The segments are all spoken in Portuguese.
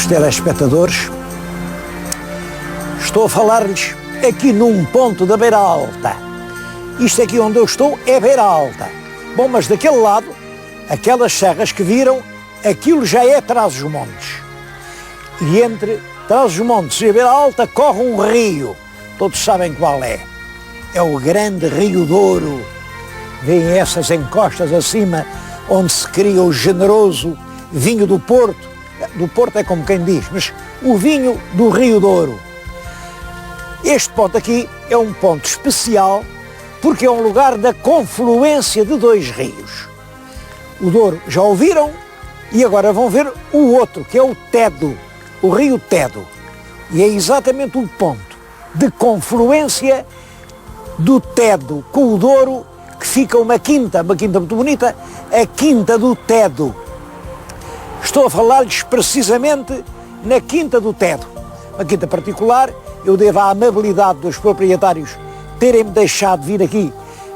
Queridos telespectadores, estou a falar-lhes aqui num ponto da Beira Alta. Isto aqui onde eu estou é Beira Alta. Bom, mas daquele lado, aquelas serras que viram, aquilo já é Trás-os-Montes. E entre Trás-os-Montes e a Beira Alta corre um rio. Todos sabem qual é. É o grande Rio Douro. Vêem essas encostas acima, onde se cria o generoso vinho do Porto. Do Porto é como quem diz, mas o vinho do Rio Douro. Este ponto aqui é um ponto especial porque é um lugar da confluência de dois rios. O Douro já ouviram e agora vão ver o outro, que é o Tedo, o rio Tedo. E é exatamente o ponto de confluência do Tedo com o Douro que fica uma quinta muito bonita, a Quinta do Tedo. Estou a falar-lhes precisamente na Quinta do Tedo, uma quinta particular. Eu devo à amabilidade dos proprietários terem-me deixado vir aqui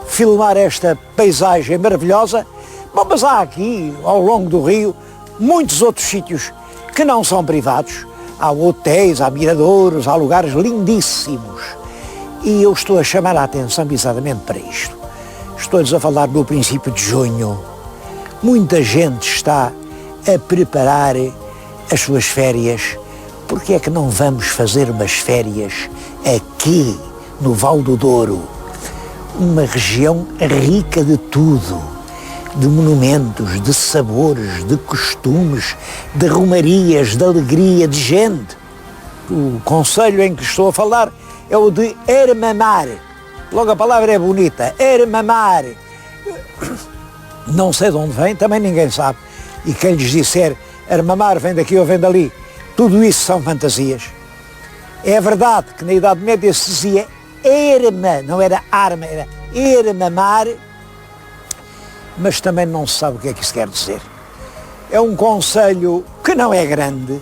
filmar esta paisagem maravilhosa. Bom, mas há aqui, ao longo do rio, muitos outros sítios que não são privados. Há hotéis, há miradouros, há lugares lindíssimos. E eu estou a chamar a atenção exatamente para isto. Estou-lhes a falar no princípio de junho. Muita gente está a preparar as suas férias. Porque é que não vamos fazer umas férias aqui no Val do Douro? Uma região rica de tudo, de monumentos, de sabores, de costumes, de romarias, de alegria, de gente. O concelho em que estou a falar é o de Armamar. Logo a palavra é bonita, Armamar. Não sei de onde vem, também ninguém sabe. E quem lhes disser Armamar vem daqui ou vem dali, tudo isso são fantasias. É verdade que na Idade Média se dizia erma, não era arma, era Armamar, mas também não se sabe o que é que isso quer dizer. É um concelho que não é grande,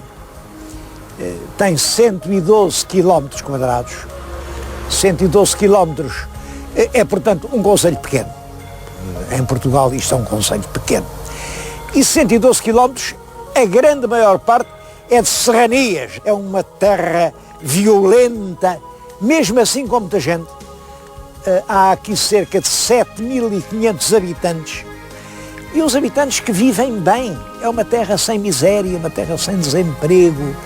tem 112 km². 112 km é, portanto, um concelho pequeno. Em Portugal isto é um concelho pequeno. E 112 km, a grande maior parte é de serranias, é uma terra violenta, mesmo assim com muita gente. Há aqui cerca de 7.500 habitantes e os habitantes que vivem bem. É uma terra sem miséria, uma terra sem desemprego,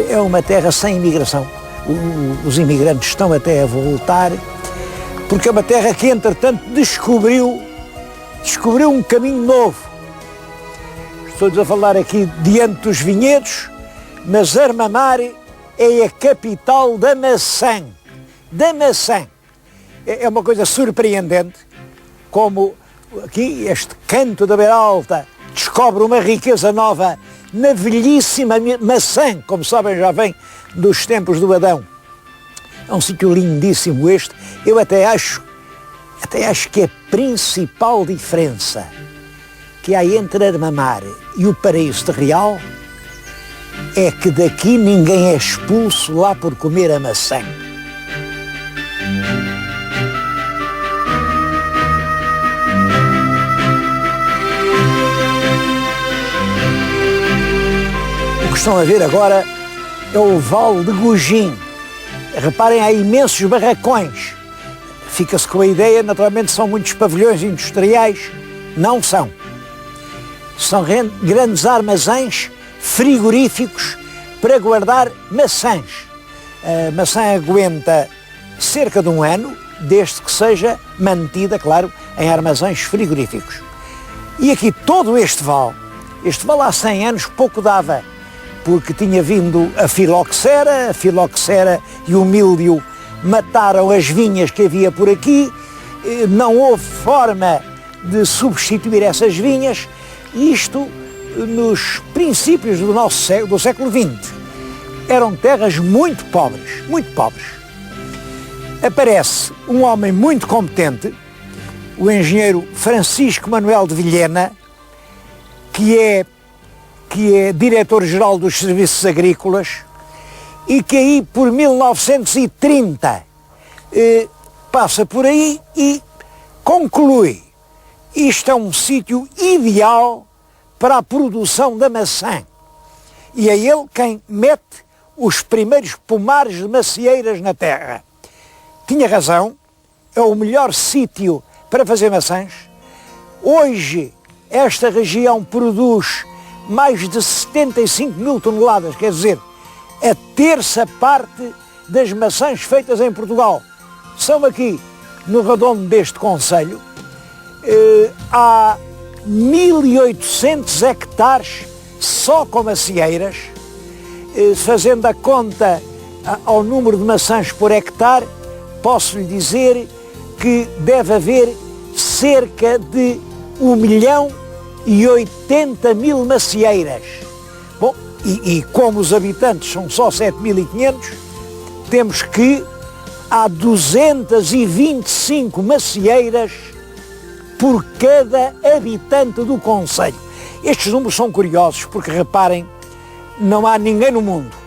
é uma terra sem imigração. Os imigrantes estão até a voltar, porque é uma terra que entretanto descobriu um caminho novo. Estou-lhes a falar aqui diante dos vinhedos, mas Armamar é a capital da maçã. Da maçã. É uma coisa surpreendente, como aqui este canto da Beira Alta descobre uma riqueza nova na velhíssima maçã, como sabem já vem dos tempos do Adão. É um sítio lindíssimo este. Eu até acho que a principal diferença que há entre Armamar e o Paraíso de Real é que daqui ninguém é expulso lá por comer a maçã. O que estão a ver agora é o Vale de Gugim. Reparem, há imensos barracões. Fica-se com a ideia, naturalmente são muitos pavilhões industriais. Não são. São grandes armazéns frigoríficos para guardar maçãs. A maçã aguenta cerca de um ano, desde que seja mantida, claro, em armazéns frigoríficos. E aqui todo este vale há 100 anos pouco dava, porque tinha vindo a filoxera e o míldio mataram as vinhas que havia por aqui, não houve forma de substituir essas vinhas. Isto nos princípios do século XX. Eram terras muito pobres, muito pobres. Aparece um homem muito competente, o engenheiro Francisco Manuel de Vilhena, que é diretor-geral dos Serviços Agrícolas e que aí por 1930 passa por aí e conclui: isto é um sítio ideal para a produção da maçã. E é ele quem mete os primeiros pomares de macieiras na terra. Tinha razão, é o melhor sítio para fazer maçãs. Hoje, esta região produz mais de 75 mil toneladas, quer dizer, a terça parte das maçãs feitas em Portugal são aqui no redondo deste concelho. Há 1.800 hectares só com macieiras. Fazendo a conta ao número de maçãs por hectare, posso lhe dizer que deve haver cerca de 1.080.000 macieiras. Bom, e como os habitantes são só 7.500, temos que há 225 macieiras por cada habitante do concelho. Estes números são curiosos porque, reparem, não há ninguém no mundo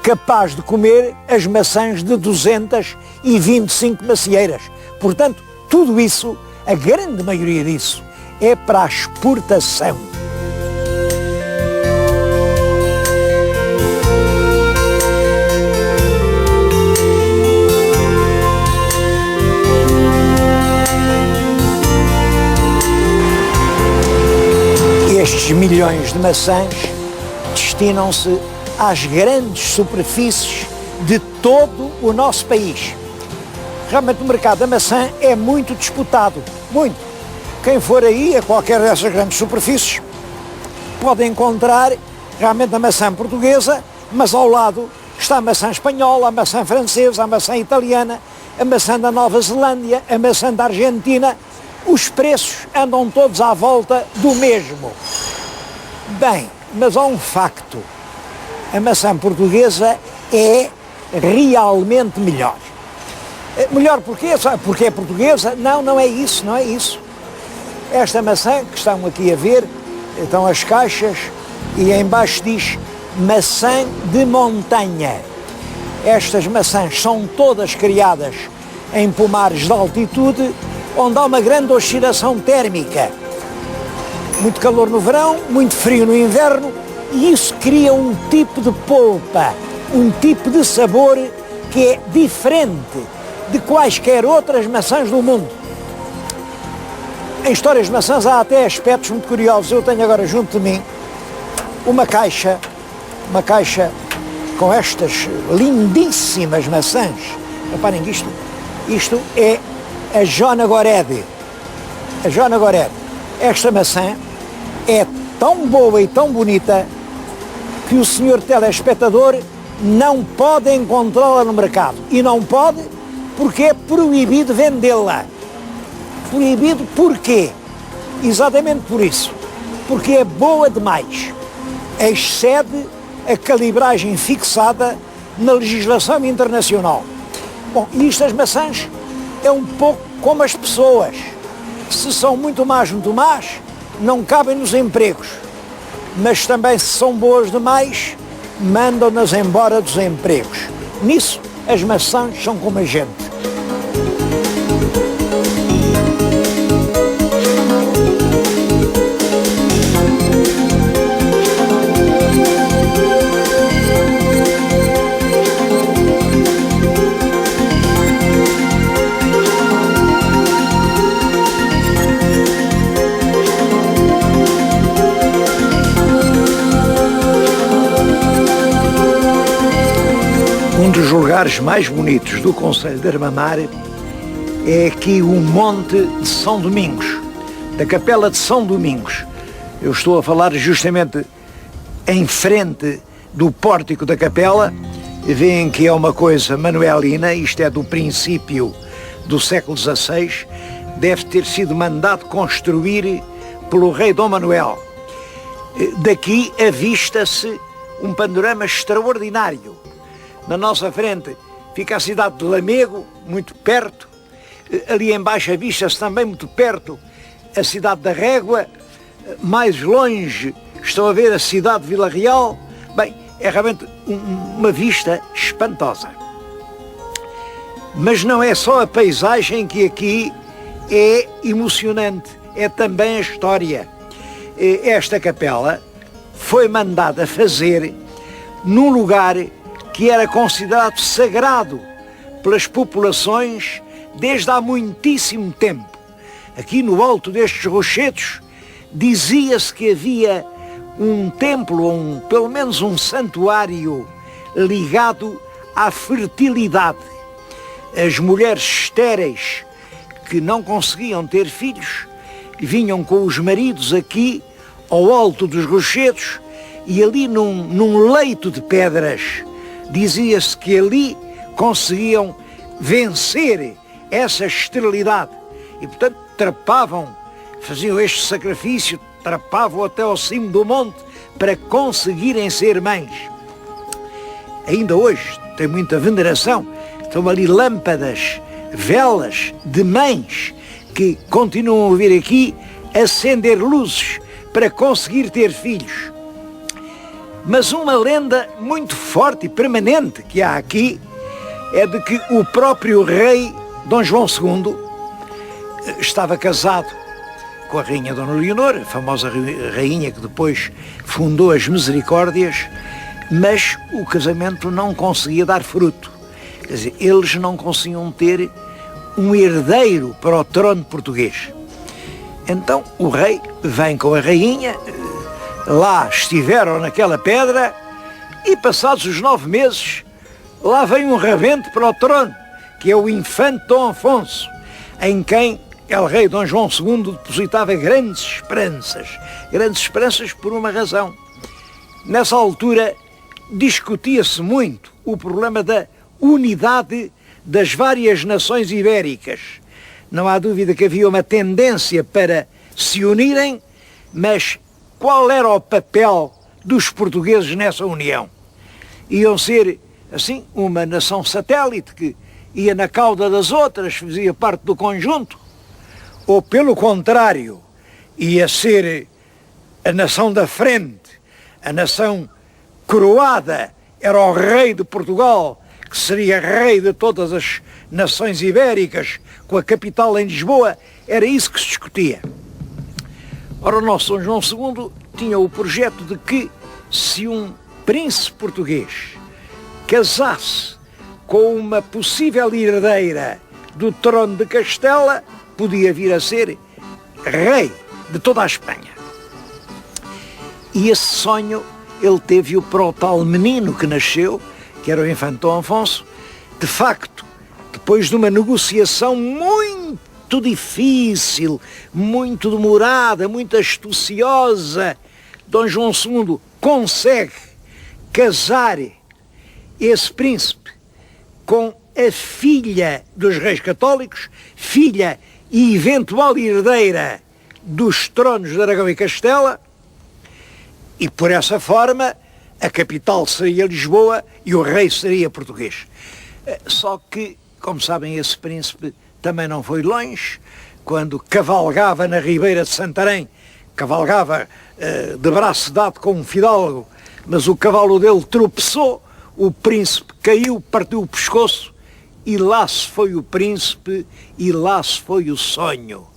capaz de comer as maçãs de 225 macieiras. Portanto, tudo isso, a grande maioria disso, é para a exportação. Estes milhões de maçãs destinam-se às grandes superfícies de todo o nosso país. Realmente o mercado da maçã é muito disputado, muito. Quem for aí a qualquer dessas grandes superfícies pode encontrar realmente a maçã portuguesa, mas ao lado está a maçã espanhola, a maçã francesa, a maçã italiana, a maçã da Nova Zelândia, a maçã da Argentina. Os preços andam todos à volta do mesmo. Bem, mas há um facto. A maçã portuguesa é realmente melhor. Melhor porquê? Porque é portuguesa? Não, não é isso, não é isso. Esta maçã que estão aqui a ver, estão as caixas e em baixo diz maçã de montanha. Estas maçãs são todas criadas em pomares de altitude, onde há uma grande oscilação térmica. Muito calor no verão, muito frio no inverno, e isso cria um tipo de polpa, um tipo de sabor que é diferente de quaisquer outras maçãs do mundo. Em histórias de maçãs há até aspectos muito curiosos. Eu tenho agora junto de mim uma caixa com estas lindíssimas maçãs. Reparem que isto é a Jona Gored. A Jona Gored. Esta maçã é tão boa e tão bonita que o senhor telespectador não pode encontrá-la no mercado. E não pode porque é proibido vendê-la. Proibido porquê? Exatamente por isso. Porque é boa demais. Excede a calibragem fixada na legislação internacional. Bom, e estas maçãs é um pouco como as pessoas. Se são muito más, não cabem nos empregos. Mas também se são boas demais, mandam-nas embora dos empregos. Nisso, as maçãs são como a gente. Um dos lugares mais bonitos do concelho de Armamar é aqui o Monte de São Domingos, da Capela de São Domingos. Eu estou a falar justamente em frente do pórtico da capela. Veem que é uma coisa manuelina, isto é do princípio do século XVI, deve ter sido mandado construir pelo rei Dom Manuel. Daqui avista-se um panorama extraordinário. Na nossa frente fica a cidade de Lamego, muito perto. Ali embaixo avista-se também muito perto a cidade da Régua. Mais longe estão a ver a cidade de Vila Real. Bem, é realmente uma vista espantosa. Mas não é só a paisagem que aqui é emocionante, é também a história. Esta capela foi mandada fazer num lugar que era considerado sagrado pelas populações desde há muitíssimo tempo. Aqui no alto destes rochedos dizia-se que havia um templo, ou pelo menos um santuário ligado à fertilidade. As mulheres estéreis que não conseguiam ter filhos vinham com os maridos aqui ao alto dos rochedos e ali num leito de pedras dizia-se que ali conseguiam vencer essa esterilidade e portanto trepavam, faziam este sacrifício, trepavam até ao cimo do monte para conseguirem ser mães. Ainda hoje tem muita veneração, estão ali lâmpadas, velas de mães que continuam a vir aqui acender luzes para conseguir ter filhos. Mas uma lenda muito forte e permanente que há aqui é de que o próprio rei Dom João II estava casado com a rainha Dona Leonor, a famosa rainha que depois fundou as Misericórdias, mas o casamento não conseguia dar fruto. Quer dizer, eles não conseguiam ter um herdeiro para o trono português. Então o rei vem com a rainha, lá estiveram naquela pedra e passados os 9 meses, lá vem um rabente para o trono, que é o infante Dom Afonso, em quem o rei Dom João II depositava grandes esperanças por uma razão. Nessa altura discutia-se muito o problema da unidade das várias nações ibéricas. Não há dúvida que havia uma tendência para se unirem, mas qual era o papel dos portugueses nessa união? Iam ser, assim, uma nação satélite que ia na cauda das outras, fazia parte do conjunto? Ou, pelo contrário, ia ser a nação da frente, a nação coroada, era o rei de Portugal, que seria rei de todas as nações ibéricas, com a capital em Lisboa? Era isso que se discutia. Ora, o nosso Dom João II tinha o projeto de que, se um príncipe português casasse com uma possível herdeira do trono de Castela, podia vir a ser rei de toda a Espanha. E esse sonho ele teve-o para o tal menino que nasceu, que era o infante Dom Afonso. De facto, depois de uma negociação muito difícil, muito demorada, muito astuciosa, Dom João II consegue casar esse príncipe com a filha dos reis católicos, filha e eventual herdeira dos tronos de Aragão e Castela, e por essa forma a capital seria Lisboa e o rei seria português. Só que, como sabem, esse príncipe também não foi longe. Quando cavalgava na Ribeira de Santarém, cavalgava de braço dado com um fidalgo, mas o cavalo dele tropeçou, o príncipe caiu, partiu o pescoço, e lá se foi o príncipe e lá se foi o sonho.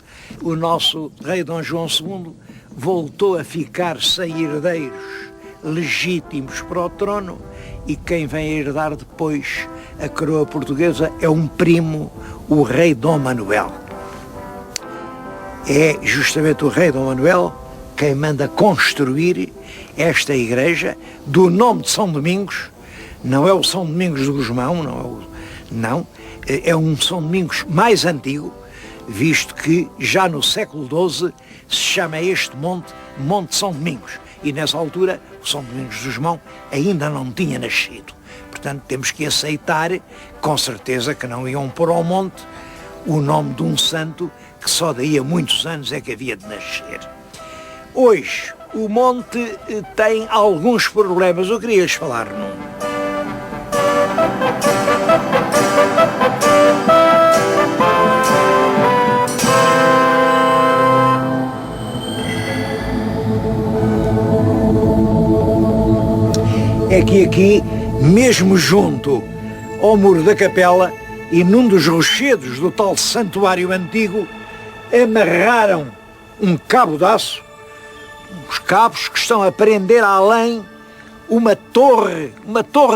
O nosso rei Dom João II voltou a ficar sem herdeiros legítimos para o trono, e quem vem a herdar depois a coroa portuguesa é um primo, o rei Dom Manuel. É justamente o rei Dom Manuel quem manda construir esta igreja do nome de São Domingos. Não é o São Domingos de Gusmão, é um São Domingos mais antigo, visto que já no século XII se chama este monte Monte São Domingos, e nessa altura o São Domingos de Gusmão ainda não tinha nascido. Portanto, temos que aceitar, com certeza, que não iam pôr ao monte o nome de um santo que só daí a muitos anos é que havia de nascer. Hoje, o monte tem alguns problemas, eu queria lhes falar num. É que aqui, mesmo junto ao muro da capela e num dos rochedos do tal santuário antigo, amarraram um cabo de aço os cabos que estão a prender além uma torre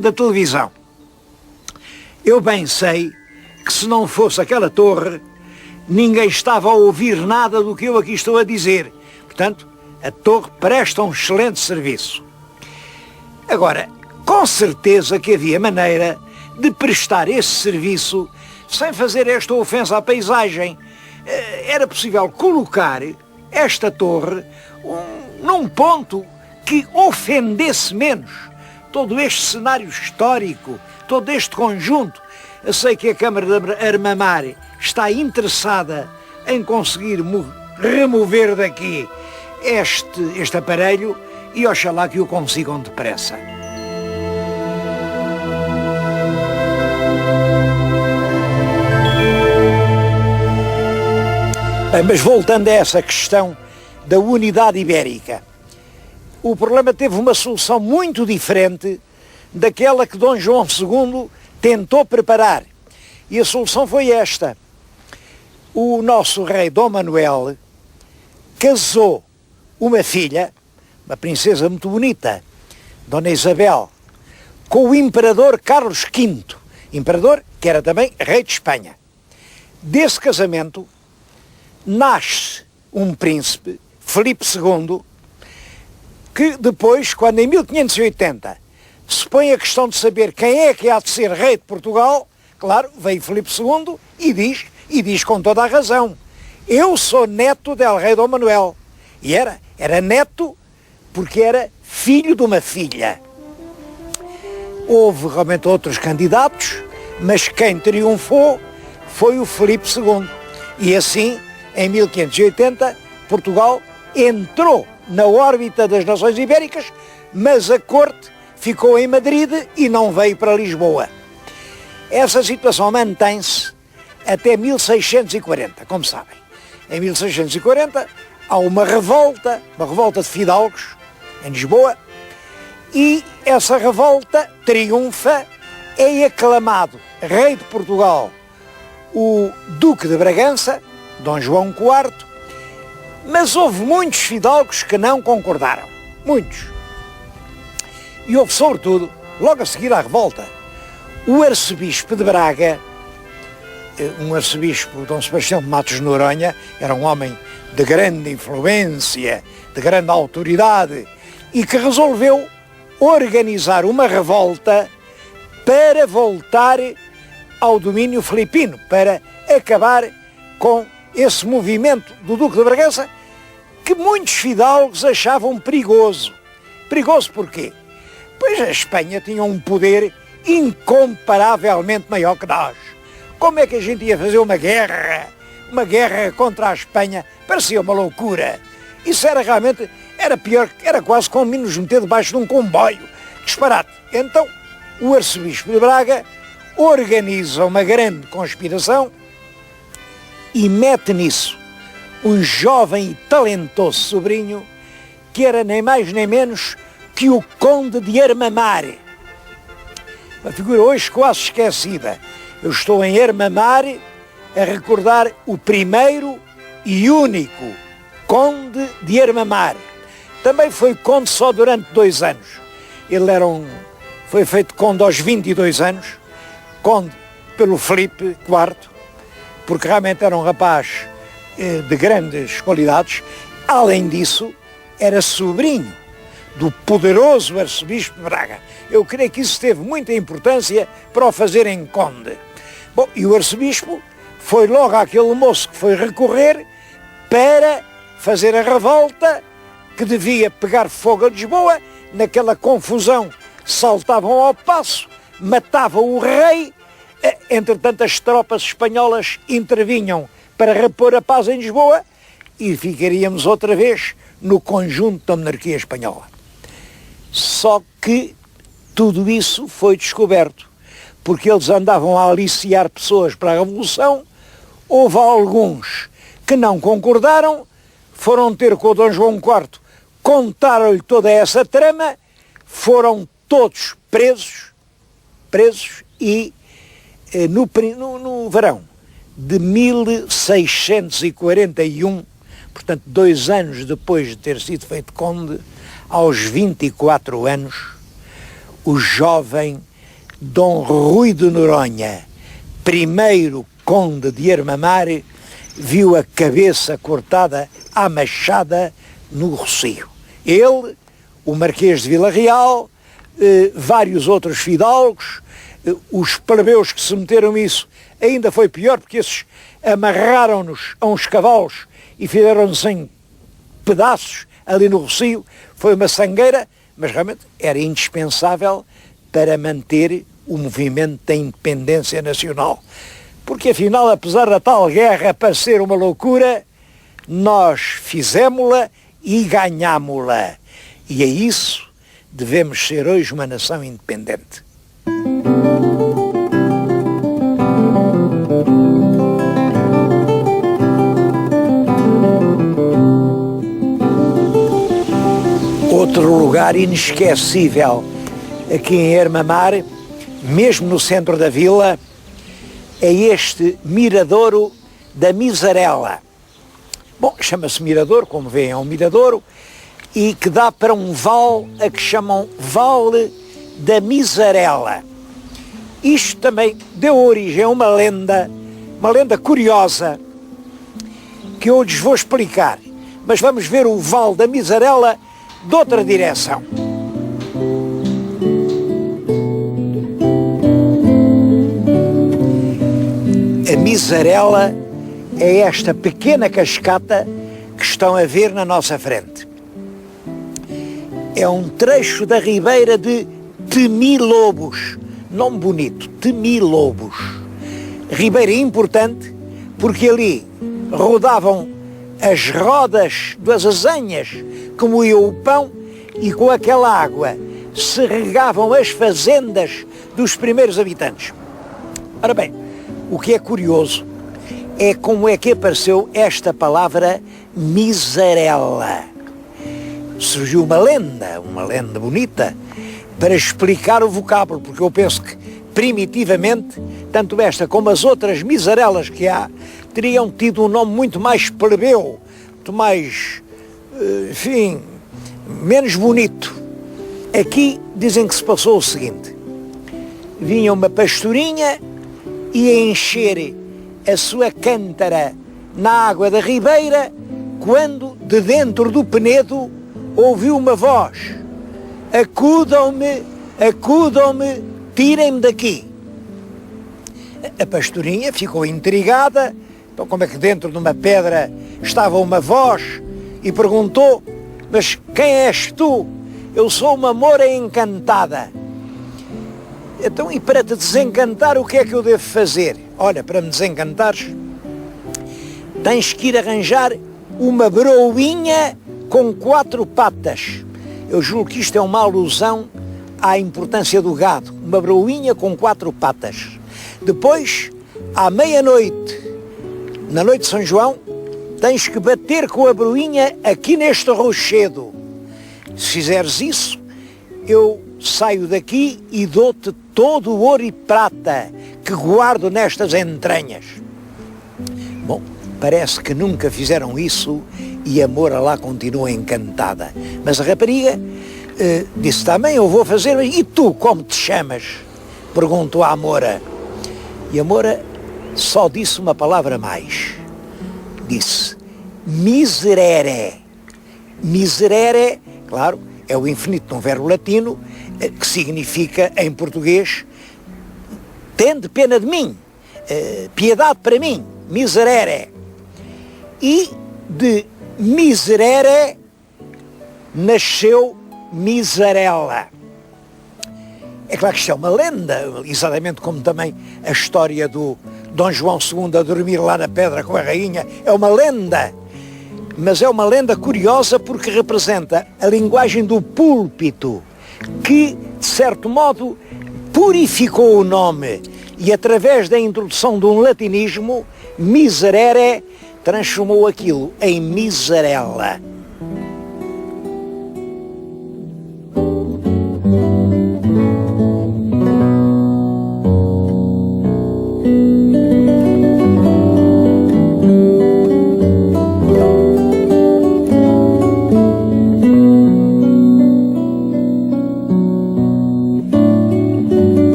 da televisão. Eu bem sei que se não fosse aquela torre, ninguém estava a ouvir nada do que eu aqui estou a dizer. Portanto, a torre presta um excelente serviço. Agora, com certeza que havia maneira de prestar esse serviço sem fazer esta ofensa à paisagem. Era possível colocar esta torre num ponto que ofendesse menos todo este cenário histórico, todo este conjunto. Eu sei que a Câmara de Armamar está interessada em conseguir remover daqui este aparelho e oxalá que o consigam depressa. Bem, mas voltando a essa questão da unidade ibérica, o problema teve uma solução muito diferente daquela que Dom João II tentou preparar. E a solução foi esta. O nosso rei Dom Manuel casou uma filha, uma princesa muito bonita, Dona Isabel, com o imperador Carlos V, imperador que era também rei de Espanha. Desse casamento nasce um príncipe, Filipe II, que depois, quando em 1580 se põe a questão de saber quem é que há de ser rei de Portugal, claro, veio Filipe II e diz com toda a razão: eu sou neto del rei Dom Manuel. E era neto porque era filho de uma filha. Houve realmente outros candidatos, mas quem triunfou foi o Filipe II. E assim, em 1580, Portugal entrou na órbita das nações ibéricas, mas a corte ficou em Madrid e não veio para Lisboa. Essa situação mantém-se até 1640, como sabem. Em 1640 há uma revolta de fidalgos em Lisboa, e essa revolta triunfa, é aclamado rei de Portugal o Duque de Bragança, Dom João IV, mas houve muitos fidalgos que não concordaram, muitos. E houve, sobretudo, logo a seguir à revolta, o arcebispo de Braga, um arcebispo, Dom Sebastião de Matos de Noronha, era um homem de grande influência, de grande autoridade, e que resolveu organizar uma revolta para voltar ao domínio filipino, para acabar com esse movimento do Duque de Bragança, que muitos fidalgos achavam perigoso. Perigoso porquê? Pois a Espanha tinha um poder incomparavelmente maior que nós. Como é que a gente ia fazer uma guerra contra a Espanha? Parecia uma loucura. Isso era realmente, era pior, era quase como nos meter debaixo de um comboio. Disparate. Então, o arcebispo de Braga organiza uma grande conspiração e mete nisso um jovem e talentoso sobrinho que era nem mais nem menos que o Conde de Armamar. Uma figura hoje quase esquecida. Eu estou em Armamar a recordar o primeiro e único Conde de Armamar. Também foi conde só durante 2 anos. Ele foi feito conde aos 22 anos, conde pelo Filipe IV, porque realmente era um rapaz de grandes qualidades. Além disso, era sobrinho do poderoso arcebispo de Braga. Eu creio que isso teve muita importância para o fazerem conde. Bom, e o arcebispo foi logo aquele moço que foi recorrer para fazer a revolta que devia pegar fogo a Lisboa. Naquela confusão saltavam ao passo, matavam o rei. Entretanto, as tropas espanholas intervinham para repor a paz em Lisboa e ficaríamos outra vez no conjunto da monarquia espanhola. Só que tudo isso foi descoberto, porque eles andavam a aliciar pessoas para a Revolução. Houve alguns que não concordaram, foram ter com o Dom João IV, contaram-lhe toda essa trama, foram todos presos e no verão de 1641 Portanto, 2 anos depois de ter sido feito conde, aos 24 anos, o jovem Dom Rui de Noronha, primeiro conde de Armamar, viu a cabeça cortada à machada no Rossio. Ele, o Marquês de Vila Real, vários outros fidalgos, os plebeus que se meteram nisso, ainda foi pior, porque esses amarraram-nos a uns cavalos e fizeram-nos em pedaços ali no Rossio. Foi uma sangueira, mas realmente era indispensável para manter o movimento da independência nacional. Porque afinal, apesar da tal guerra parecer uma loucura, nós fizemos-la e ganhámos-la. E é isso devemos ser hoje uma nação independente. Outro lugar inesquecível aqui em Armamar, mesmo no centro da vila, é este miradouro da Miserela. Bom, chama-se Mirador, como veem, é um miradouro, e que dá para um vale a que chamam Vale da Miserela. Isto também deu origem a uma lenda curiosa, que eu lhes vou explicar, mas vamos ver o Vale da Miserela de outra direção. A Miserela é esta pequena cascata que estão a ver na nossa frente. É um trecho da ribeira de Temilobos, nome bonito, Temilobos. Ribeira importante porque ali rodavam as rodas das azanhas que moíam o pão e com aquela água se regavam as fazendas dos primeiros habitantes. Ora bem, o que é curioso é como é que apareceu esta palavra Miserela. Surgiu uma lenda bonita, para explicar o vocábulo, porque eu penso que primitivamente, tanto esta como as outras miserelas que há, teriam tido um nome muito mais plebeu, muito mais, enfim, menos bonito. Aqui dizem que se passou o seguinte: vinha uma pastorinha e a encher a sua cântara na água da ribeira, quando de dentro do penedo ouviu uma voz: acudam-me, acudam-me, tirem-me daqui. A pastorinha ficou intrigada, então como é que dentro de uma pedra estava uma voz, e perguntou: mas quem és tu? Eu sou uma moura encantada. Então, e para te desencantar, o que é que eu devo fazer? Olha, para me desencantares, tens que ir arranjar uma broinha com 4 patas. Eu julgo que isto é uma alusão à importância do gado. Uma broinha com 4 patas. Depois, à meia-noite, na noite de São João, tens que bater com a broinha aqui neste rochedo. Se fizeres isso, eu saio daqui e dou-te todo o ouro e prata que guardo nestas entranhas. Bom, parece que nunca fizeram isso e a moura lá continua encantada. Mas a rapariga disse também: eu vou fazer. E tu, como te chamas? Perguntou à moura. E a moura só disse uma palavra mais. Disse: miserere. Miserere, claro, é o infinito de um verbo latino que significa, em português, tende pena de mim, piedade para mim, miserere. E de miserere nasceu Miserela. É claro que isto é uma lenda, exatamente como também a história do Dom João II a dormir lá na pedra com a rainha, é uma lenda. Mas é uma lenda curiosa porque representa a linguagem do púlpito, que, de certo modo, purificou o nome e, através da introdução de um latinismo, miserere, transformou aquilo em Miserela.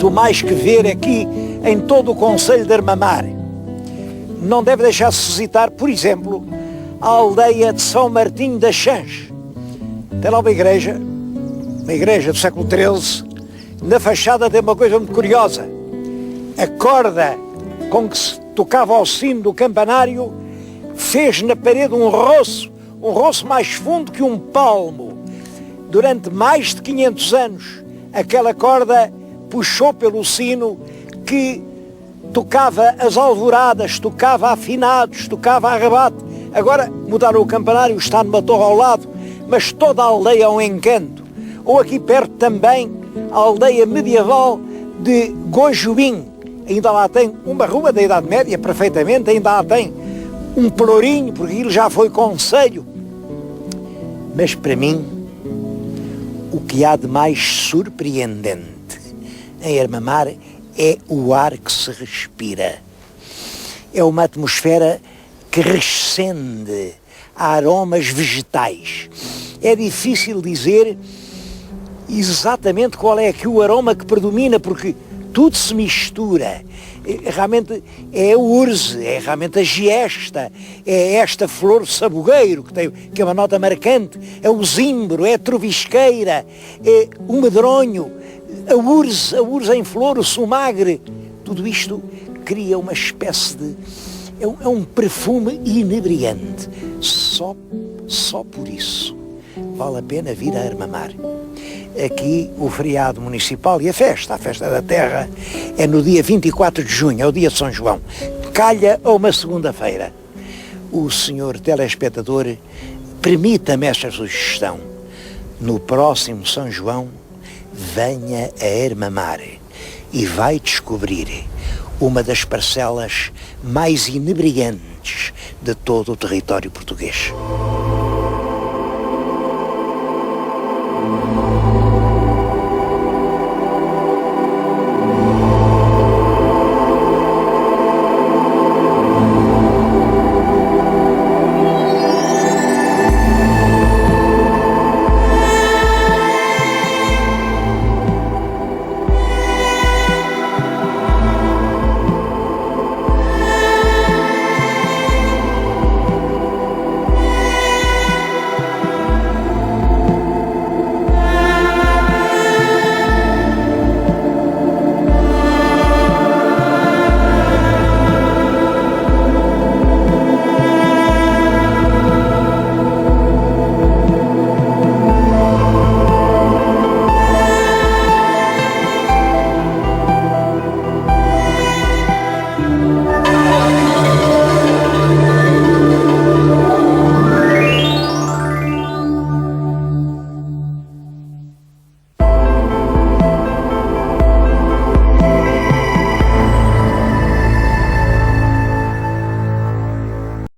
muito mais que ver aqui em todo o concelho de Armamar. Não deve deixar-se visitar, por exemplo, a aldeia de São Martinho das Chãs. Tem lá uma igreja do século XIII. Na fachada tem uma coisa muito curiosa. A corda com que se tocava ao sino do campanário fez na parede um roço mais fundo que um palmo. Durante mais de 500 anos, aquela corda puxou pelo sino que tocava as alvoradas, tocava afinados, tocava a rebate. Agora mudaram o campanário, está numa torre ao lado, mas toda a aldeia é um encanto. Ou aqui perto também, a aldeia medieval de Gojuim. Ainda lá tem uma rua da Idade Média, perfeitamente, ainda lá tem um pelourinho, porque ele já foi concelho. Mas para mim, o que há de mais surpreendente em Armamar é o ar que se respira. É uma atmosfera que rescende a aromas vegetais. É difícil dizer exatamente qual é aqui o aroma que predomina, porque tudo se mistura. Realmente é o urze, é realmente a giesta, é esta flor sabugueiro que é uma nota marcante, é o zimbro, é a trovisqueira, é o medronho, a urze em flor, o sumagre. Tudo isto cria uma espécie de... É um perfume inebriante. Só por isso vale a pena vir a Armamar. Aqui o feriado municipal e a festa da terra, é no dia 24 de junho, é o dia de São João. Calha a uma segunda-feira. O senhor telespectador, permita-me esta sugestão. No próximo São João, venha a Armamar e vai descobrir uma das parcelas mais inebriantes de todo o território português.